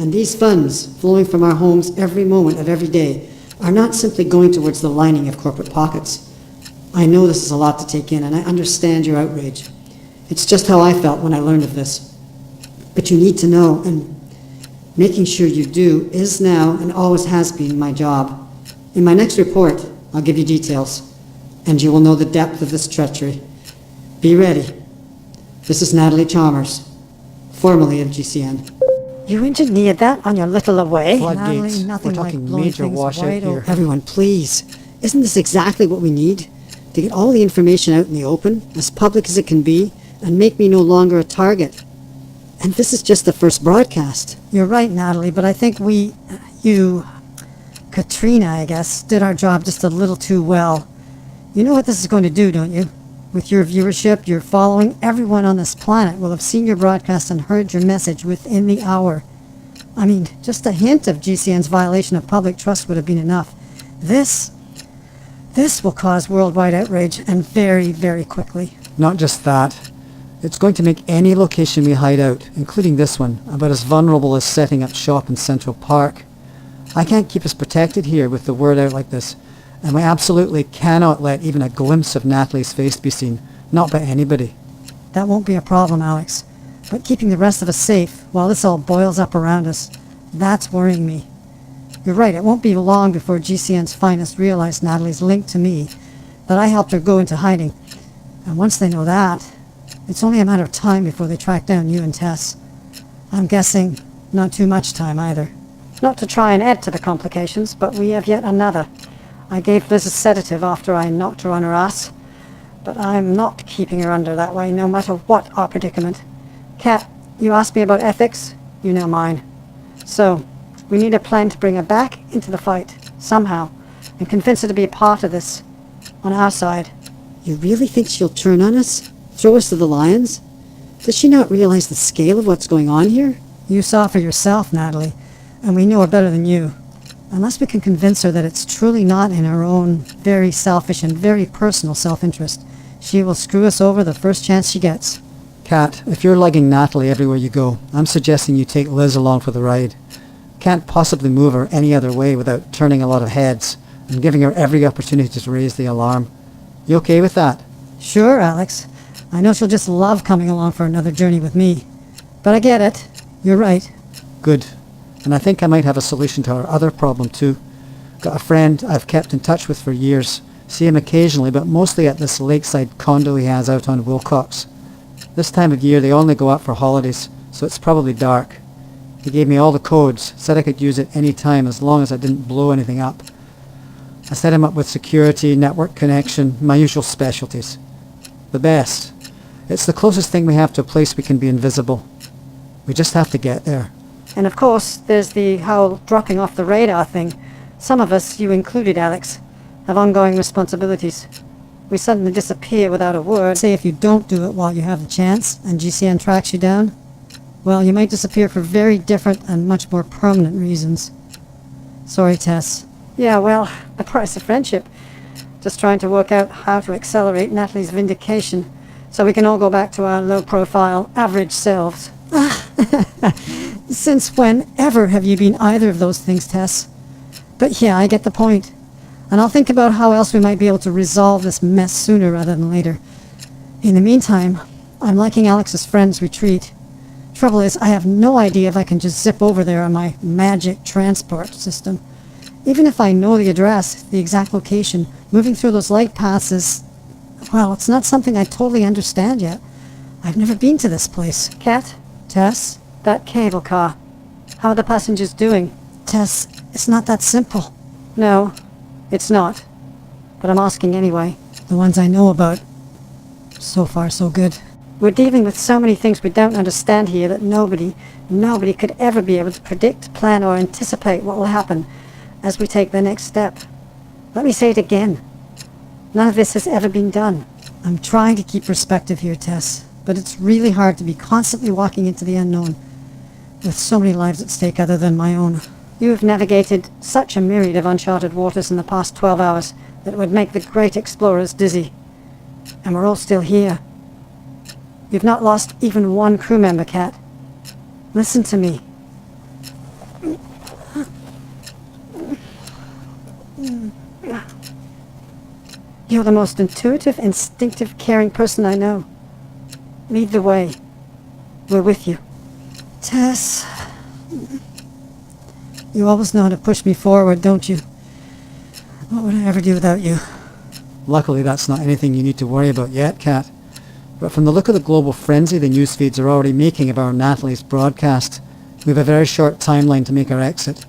And these funds, flowing from our homes every moment of every day, are not simply going towards the lining of corporate pockets. I know this is a lot to take in, and I understand your outrage. It's just how I felt when I learned of this. But you need to know, and making sure you do is now and always has been my job. In my next report, I'll give you details, and you will know the depth of this treachery. Be ready. This is Natalie Chalmers, formerly of GCN. You engineered that on your little away? Floodgates. Natalie, nothing We're talking like blowing major things washout wide here. open. Everyone, please. Isn't this exactly what we need? To get all the information out in the open, as public as it can be, and make me no longer a target. And this is just the first broadcast. You're right, Natalie, but I think Katrina, I guess, did our job just a little too well. You know what this is going to do, don't you? With your viewership, your following, everyone on this planet will have seen your broadcast and heard your message within the hour. I mean, just a hint of GCN's violation of public trust would have been enough. This will cause worldwide outrage, and very, very quickly. Not just that. It's going to make any location we hide out, including this one, about as vulnerable as setting up shop in Central Park. I can't keep us protected here with the word out like this, and we absolutely cannot let even a glimpse of Natalie's face be seen, not by anybody. That won't be a problem, Alex. But keeping the rest of us safe while this all boils up around us, that's worrying me. You're right, it won't be long before GCN's finest realize Natalie's link to me, that I helped her go into hiding. And once they know that, it's only a matter of time before they track down you and Tess. I'm guessing not too much time either. Not to try and add to the complications, but we have yet another. I gave Liz a sedative after I knocked her on her ass, but I'm not keeping her under that way, no matter what our predicament. Kat, you asked me about ethics, you know mine. So, we need a plan to bring her back into the fight, somehow, and convince her to be a part of this, on our side. You really think she'll turn on us? Throw us to the lions? Does she not realize the scale of what's going on here? You saw for yourself, Natalie, and we know her better than you. Unless we can convince her that it's truly not in her own very selfish and very personal self-interest, she will screw us over the first chance she gets. Kat, if you're lugging Natalie everywhere you go, I'm suggesting you take Liz along for the ride. Can't possibly move her any other way without turning a lot of heads and giving her every opportunity to raise the alarm. You okay with that? Sure, Alex. I know she'll just love coming along for another journey with me. But I get it. You're right. Good. And I think I might have a solution to our other problem too. Got a friend I've kept in touch with for years. See him occasionally, but mostly at this lakeside condo he has out on Wilcox. This time of year they only go out for holidays, so it's probably dark. He gave me all the codes, said I could use it any time as long as I didn't blow anything up. I set him up with security, network connection, my usual specialties. The best. It's the closest thing we have to a place we can be invisible. We just have to get there. And of course, there's the whole dropping off the radar thing. Some of us, you included, Alex, have ongoing responsibilities. We suddenly disappear without a word. Say if you don't do it while you have the chance, and GCN tracks you down, well, you might disappear for very different and much more permanent reasons. Sorry, Tess. Yeah, well, the price of friendship. Just trying to work out how to accelerate Natalie's vindication so we can all go back to our low-profile, average selves. Since whenever have you been either of those things, Tess? But yeah, I get the point. And I'll think about how else we might be able to resolve this mess sooner rather than later. In the meantime, I'm liking Alex's friend's retreat. Trouble is, I have no idea if I can just zip over there on my magic transport system. Even if I know the address, the exact location, moving through those light paths is... well, it's not something I totally understand yet. I've never been to this place. Kat? Tess? That cable car. How are the passengers doing? Tess, it's not that simple. No, it's not. But I'm asking anyway. The ones I know about. So far, so good. We're dealing with so many things we don't understand here that nobody could ever be able to predict, plan, or anticipate what will happen as we take the next step. Let me say it again. None of this has ever been done. I'm trying to keep perspective here, Tess, but it's really hard to be constantly walking into the unknown, with so many lives at stake other than my own. You have navigated such a myriad of uncharted waters in the past 12 hours that it would make the great explorers dizzy. And we're all still here. You've not lost even one crew member, Kat. Listen to me. You're the most intuitive, instinctive, caring person I know. Lead the way. We're with you. Tess, you always know how to push me forward, don't you? What would I ever do without you? Luckily, that's not anything you need to worry about yet, Kat. But from the look of the global frenzy the news feeds are already making of our Natalie's broadcast, we have a very short timeline to make our exit.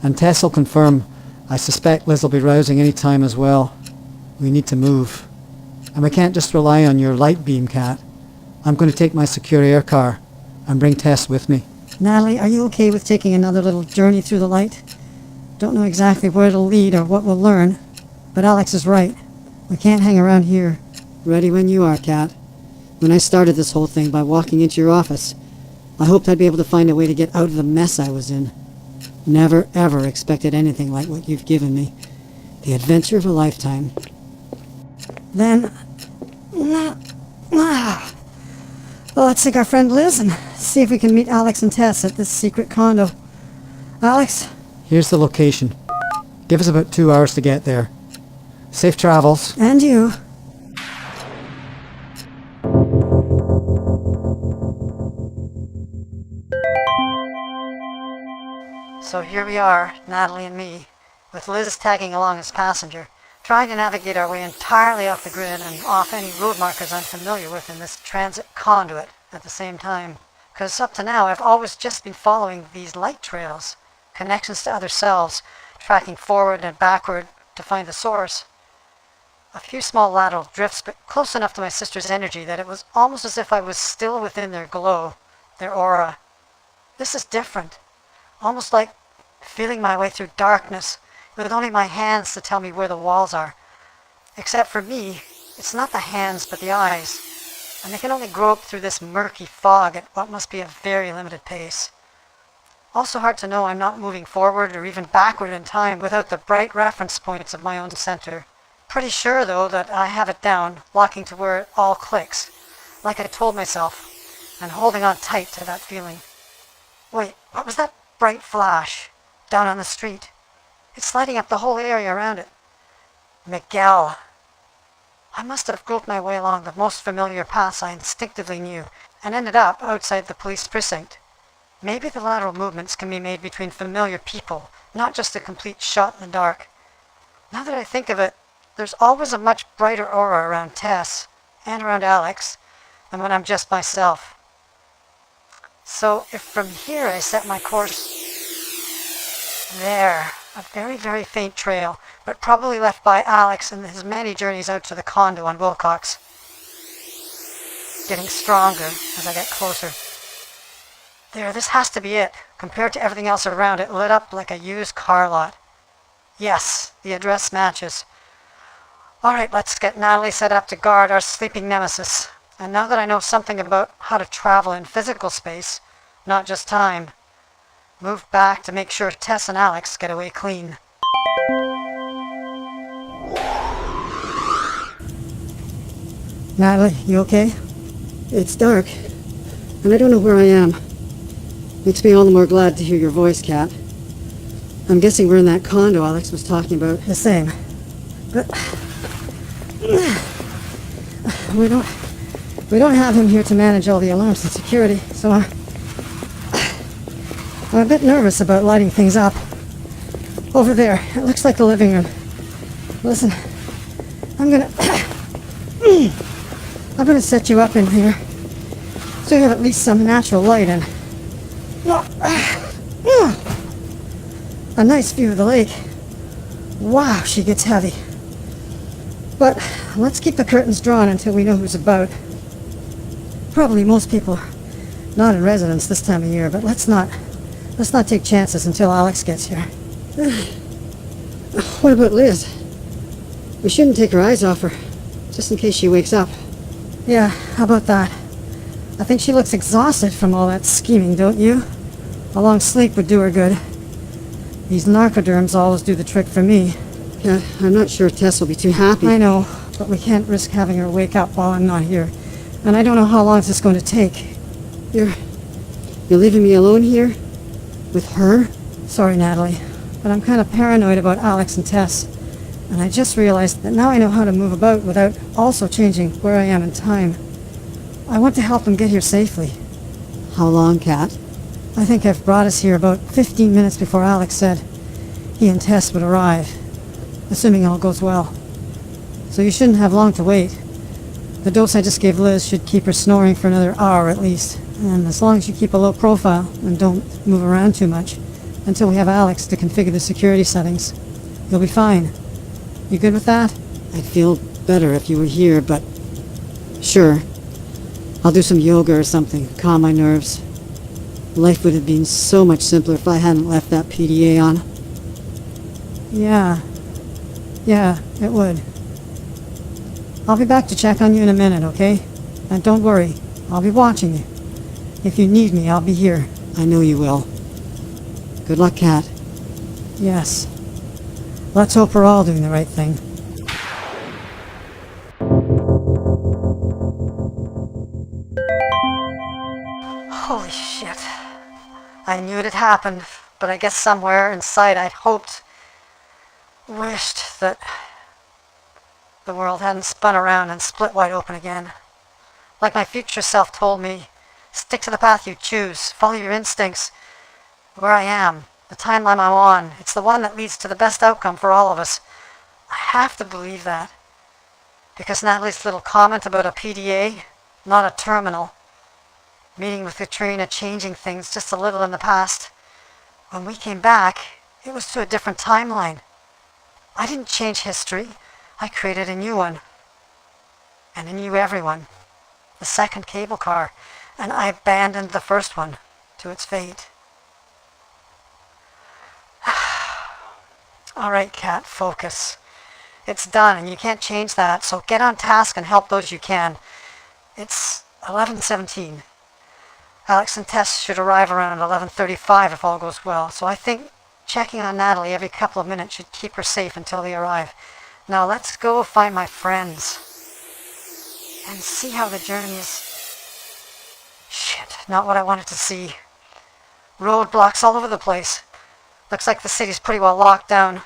And Tess will confirm, I suspect Liz will be rousing any time as well. We need to move. And we can't just rely on your light beam, Kat. I'm going to take my secure air car and bring Tess with me. Natalie, are you okay with taking another little journey through the light? Don't know exactly where it'll lead or what we'll learn, but Alex is right. We can't hang around here. Ready when you are, Kat. When I started this whole thing by walking into your office, I hoped I'd be able to find a way to get out of the mess I was in. Never, ever expected anything like what you've given me. The adventure of a lifetime. Then... Well, let's take our friend Liz and see if we can meet Alex and Tess at this secret condo. Alex? Here's the location. Give us about 2 hours to get there. Safe travels. And you. So here we are, Natalie and me, with Liz tagging along as passenger, trying to navigate our way entirely off the grid and off any road markers I'm familiar with in this transit conduit at the same time. Because up to now I've always just been following these light trails, connections to other selves, tracking forward and backward to find the source. A few small lateral drifts, but close enough to my sister's energy that it was almost as if I was still within their glow, their aura. This is different. Almost like feeling my way through darkness, with only my hands to tell me where the walls are. Except for me, it's not the hands but the eyes, and they can only grope through this murky fog at what must be a very limited pace. Also hard to know I'm not moving forward or even backward in time without the bright reference points of my own center. Pretty sure, though, that I have it down, walking to where it all clicks, like I told myself, and holding on tight to that feeling. Wait, what was that bright flash down on the street? It's lighting up the whole area around it. Miguel. I must have groped my way along the most familiar paths I instinctively knew, and ended up outside the police precinct. Maybe the lateral movements can be made between familiar people, not just a complete shot in the dark. Now that I think of it, there's always a much brighter aura around Tess, and around Alex, than when I'm just myself. So if from here I set my course... There, a very, very faint trail, but probably left by Alex in his many journeys out to the condo on Wilcox. Getting stronger as I get closer. There, this has to be it. Compared to everything else around it, lit up like a used car lot. Yes, the address matches. Alright, let's get Natalie set up to guard our sleeping nemesis. And now that I know something about how to travel in physical space, not just time, move back to make sure Tess and Alex get away clean. Natalie, you okay? It's dark, and I don't know where I am. Makes me all the more glad to hear your voice, Kat. I'm guessing we're in that condo Alex was talking about. The same. But... We don't have him here to manage all the alarms and security, so I'm a bit nervous about lighting things up. Over there, it looks like the living room. Listen, I'm gonna set you up in here, so you have at least some natural light and a nice view of the lake. Wow, she gets heavy. But let's keep the curtains drawn until we know who's about. Probably most people are not in residence this time of year, but let's not take chances until Alex gets here. What about Liz? We shouldn't take our eyes off her, just in case she wakes up. Yeah, how about that? I think she looks exhausted from all that scheming, don't you? A long sleep would do her good. These narcoderms always do the trick for me. Yeah, I'm not sure Tess will be too happy. I know, but we can't risk having her wake up while I'm not here. And I don't know how long this is going to take. You're leaving me alone here? With her? Sorry, Natalie, but I'm kind of paranoid about Alex and Tess. And I just realized that now I know how to move about without also changing where I am in time. I want to help him get here safely. How long, Kat? I think I've brought us here about 15 minutes before Alex said he and Tess would arrive, assuming all goes well. So you shouldn't have long to wait. The dose I just gave Liz should keep her snoring for another hour at least, and as long as you keep a low profile and don't move around too much until we have Alex to configure the security settings, you'll be fine. You good with that? I'd feel better if you were here, but sure. I'll do some yoga or something, calm my nerves. Life would have been so much simpler if I hadn't left that PDA on. Yeah, it would. I'll be back to check on you in a minute, okay? And don't worry, I'll be watching you. If you need me, I'll be here. I know you will. Good luck, Kat. Yes. Let's hope we're all doing the right thing. Holy shit. I knew it had happened, but I guess somewhere inside I'd wished that the world hadn't spun around and split wide open again. Like my future self told me, stick to the path you choose, follow your instincts. Where I am, the timeline I'm on, it's the one that leads to the best outcome for all of us. I have to believe that. Because Natalie's little comment about a PDA, not a terminal, meeting with Katrina, changing things just a little in the past. When we came back, it was to a different timeline. I didn't change history. I created a new one. And a new everyone. The second cable car. And I abandoned the first one to its fate. All right, Kat, focus. It's done, and you can't change that, so get on task and help those you can. It's 11:17. Alex and Tess should arrive around 11:35 if all goes well, so I think checking on Natalie every couple of minutes should keep her safe until they arrive. Now let's go find my friends and see how the journey is. Shit, not what I wanted to see. Roadblocks all over the place. Looks like the city's pretty well locked down.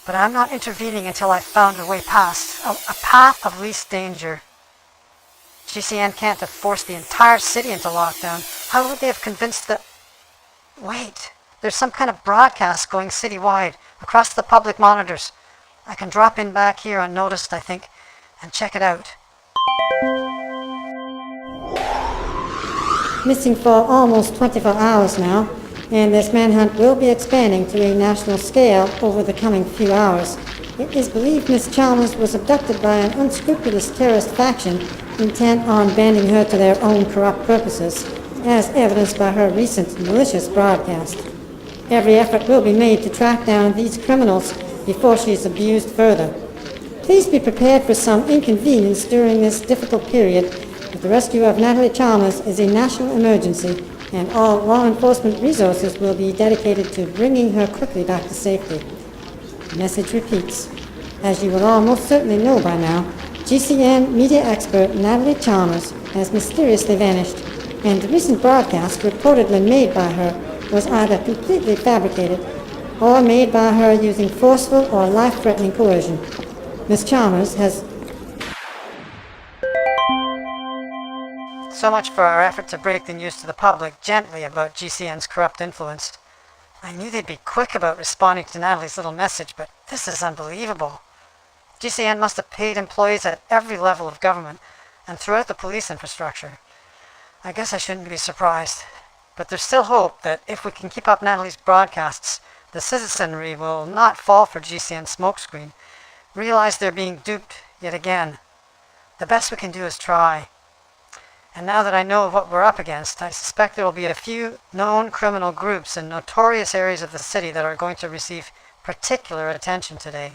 But I'm not intervening until I've found a way past. A path of least danger. GCN can't have forced the entire city into lockdown. How would they have convinced the... Wait, there's some kind of broadcast going citywide, across the public monitors. I can drop in back here unnoticed, I think, and check it out. Missing for almost 24 hours now, and this manhunt will be expanding to a national scale over the coming few hours. It is believed Miss Chalmers was abducted by an unscrupulous terrorist faction intent on banding her to their own corrupt purposes, as evidenced by her recent malicious broadcast. Every effort will be made to track down these criminals before she is abused further. Please be prepared for some inconvenience during this difficult period, but the rescue of Natalie Chalmers is a national emergency, and all law enforcement resources will be dedicated to bringing her quickly back to safety. The message repeats. As you will all most certainly know by now, GCN media expert Natalie Chalmers has mysteriously vanished, and the recent broadcast reportedly made by her was either completely fabricated or made by her using forceful or life-threatening coercion. Miss Chalmers has... So much for our effort to break the news to the public gently about GCN's corrupt influence. I knew they'd be quick about responding to Natalie's little message, but this is unbelievable. GCN must have paid employees at every level of government and throughout the police infrastructure. I guess I shouldn't be surprised. But there's still hope that if we can keep up Natalie's broadcasts, the citizenry will not fall for GCN's smokescreen, realize they're being duped yet again. The best we can do is try. And now that I know what we're up against, I suspect there will be a few known criminal groups in notorious areas of the city that are going to receive particular attention today,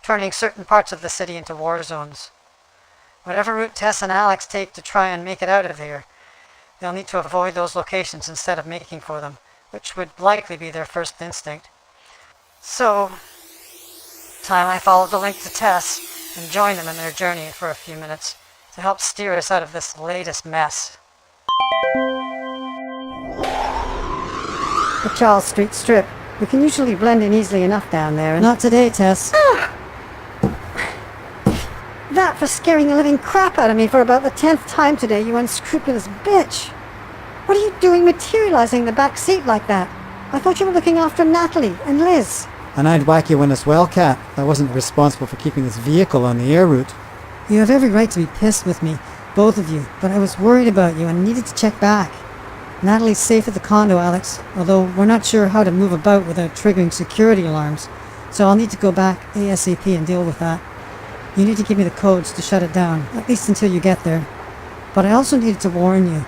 turning certain parts of the city into war zones. Whatever route Tess and Alex take to try and make it out of here, they'll need to avoid those locations instead of making for them, which would likely be their first instinct. So, time I followed the link to Tess and joined them in their journey for a few minutes to help steer us out of this latest mess. The Charles Street Strip. We can usually blend in easily enough down there, and... Not today, Tess. That for scaring the living crap out of me for about the 10th time today, you unscrupulous bitch. What are you doing materializing in the back seat like that? I thought you were looking after Natalie and Liz. And I'd whack you one as well, Kat. I wasn't responsible for keeping this vehicle on the air route. You have every right to be pissed with me, both of you, but I was worried about you and needed to check back. Natalie's safe at the condo, Alex, although we're not sure how to move about without triggering security alarms, so I'll need to go back ASAP and deal with that. You need to give me the codes to shut it down, at least until you get there. But I also needed to warn you.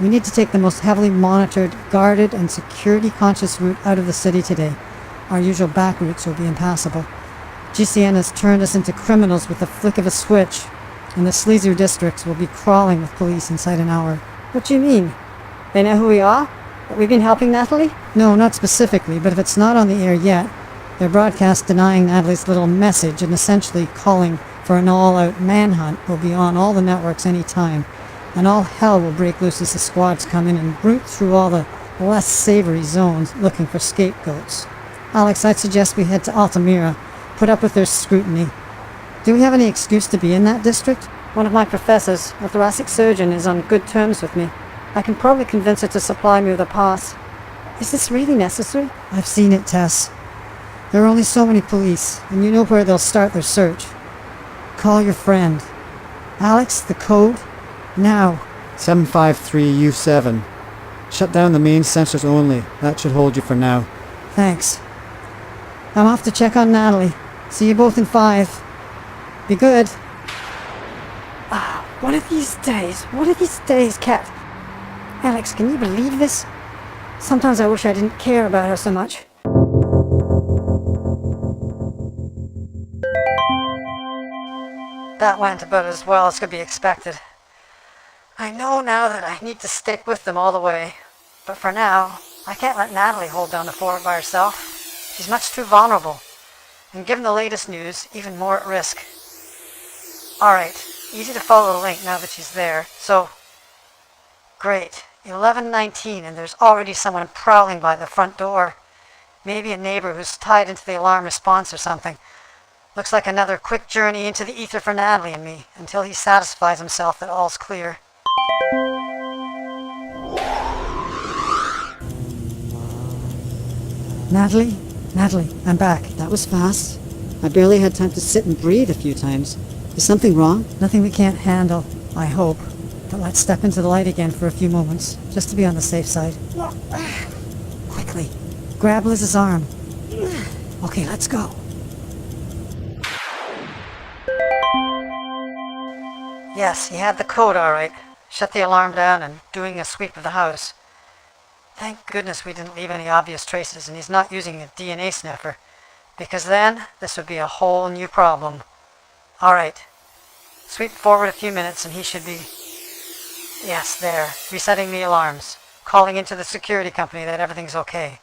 We need to take the most heavily monitored, guarded, and security-conscious route out of the city today. Our usual back routes will be impassable. GCN has turned us into criminals with the flick of a switch, and the sleazier districts will be crawling with police inside an hour. What do you mean? They know who we are? That we've been helping Natalie? No, not specifically, but if it's not on the air yet, their broadcast denying Natalie's little message and essentially calling for an all-out manhunt will be on all the networks any time, and all hell will break loose as the squads come in and root through all the less savory zones looking for scapegoats. Alex, I'd suggest we head to Altamira, put up with their scrutiny. Do we have any excuse to be in that district? One of my professors, a thoracic surgeon, is on good terms with me. I can probably convince her to supply me with a pass. Is this really necessary? I've seen it, Tess. There are only so many police, and you know where they'll start their search. Call your friend. Alex, the code? Now. 753U7. Shut down the main sensors only. That should hold you for now. Thanks. I'm off to check on Natalie. See you both in 5. Be good. One of these days, Kat. Alex, can you believe this? Sometimes I wish I didn't care about her so much. That went about as well as could be expected. I know now that I need to stick with them all the way, but for now, I can't let Natalie hold down the fort by herself. She's much too vulnerable, and given the latest news, even more at risk. Alright, easy to follow the link now that she's there, so... Great, 11:19 and there's already someone prowling by the front door. Maybe a neighbor who's tied into the alarm response or something. Looks like another quick journey into the ether for Natalie and me, until he satisfies himself that all's clear. Natalie, I'm back. That was fast. I barely had time to sit and breathe a few times. Is something wrong? Nothing we can't handle, I hope. But let's step into the light again for a few moments, just to be on the safe side. Quickly, grab Liz's arm. Okay, let's go. Yes, he had the code all right. Shut the alarm down and doing a sweep of the house. Thank goodness we didn't leave any obvious traces and he's not using a DNA sniffer, because then this would be a whole new problem. All right, sweep forward a few minutes and he should be... Yes, there, resetting the alarms, calling into the security company that everything's okay.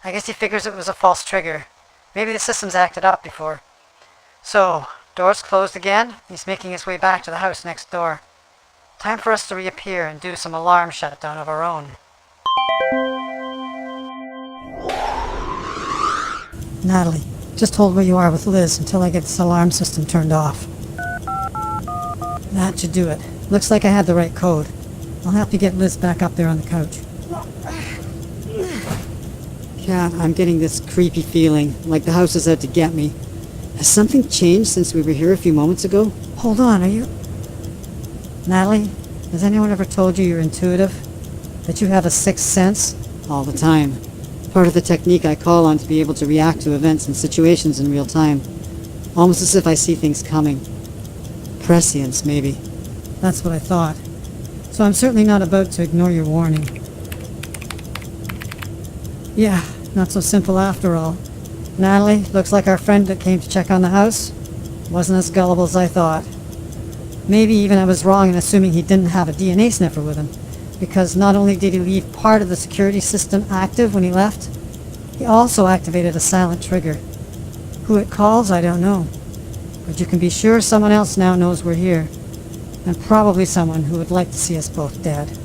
I guess he figures it was a false trigger. Maybe the system's acted up before. So, doors closed again. He's making his way back to the house next door. Time for us to reappear and do some alarm shutdown of our own. Natalie, just hold where you are with Liz until I get this alarm system turned off. That should do it. Looks like I had the right code. I'll help you get Liz back up there on the couch. Kat, I'm getting this creepy feeling, like the house is out to get me. Has something changed since we were here a few moments ago? Hold on, are you... Natalie, has anyone ever told you you're intuitive? That you have a sixth sense? All the time. Part of the technique I call on to be able to react to events and situations in real time. Almost as if I see things coming. Prescience, maybe. That's what I thought. So I'm certainly not about to ignore your warning. Yeah, not so simple after all. Natalie, looks like our friend that came to check on the house wasn't as gullible as I thought. Maybe even I was wrong in assuming he didn't have a DNA sniffer with him, because not only did he leave part of the security system active when he left, he also activated a silent trigger. Who it calls, I don't know. But you can be sure someone else now knows we're here. And probably someone who would like to see us both dead.